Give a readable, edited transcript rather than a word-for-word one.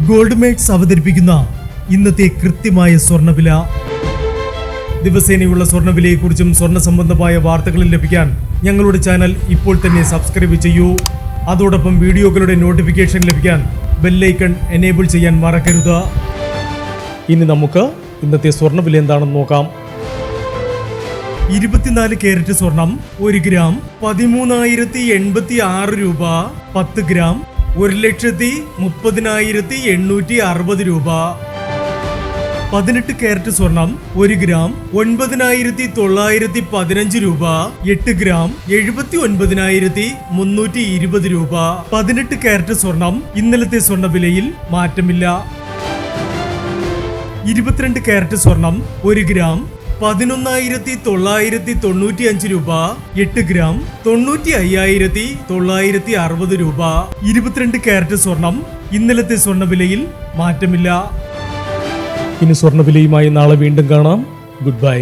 Gold makes അവതരിപ്പിക്കുന്ന ഇന്നത്തെ കൃത്യമായ സ്വർണ്ണവില. ദിവസേനയുള്ള സ്വർണ്ണവിലയെക്കുറിച്ചും സ്വർണ്ണ സംബന്ധമായ വാർത്തകളും ലഭിക്കാൻ ഞങ്ങളുടെ ചാനൽ ഇപ്പോൾ തന്നെ സബ്സ്ക്രൈബ് ചെയ്യൂ. അതോടൊപ്പം വീഡിയോകളുടെ നോട്ടിഫിക്കേഷൻ ലഭിക്കാൻ ബെല്ലൈക്കൺ എനേബിൾ ചെയ്യാൻ മറക്കരുത്. ഇനി നമുക്ക് ഇന്നത്തെ സ്വർണ്ണവില എന്താണെന്ന് നോക്കാം. 24 കാരറ്റ് സ്വർണം 1 ഗ്രാം 13,086 രൂപ. 10 ഗ്രാം 1,30,860 രൂപ. 18 കാരറ്റ് സ്വർണം 1 ഗ്രാം 9,915 രൂപ. 8 ഗ്രാം 79,320 രൂപ. 18 കാരറ്റ് സ്വർണം ഇന്നലത്തെ സ്വർണ്ണവിലയിൽ മാറ്റമില്ല. 22 കാരറ്റ് സ്വർണം 1 ഗ്രാം 11,995 രൂപ. 8 ഗ്രാം 95,960 രൂപ. 22 കാരറ്റ് സ്വർണം ഇന്നലത്തെ സ്വർണ്ണവിലയിൽ മാറ്റമില്ല. ഇനി സ്വർണ്ണവിലയുമായി നാളെ വീണ്ടും കാണാം. Good bye.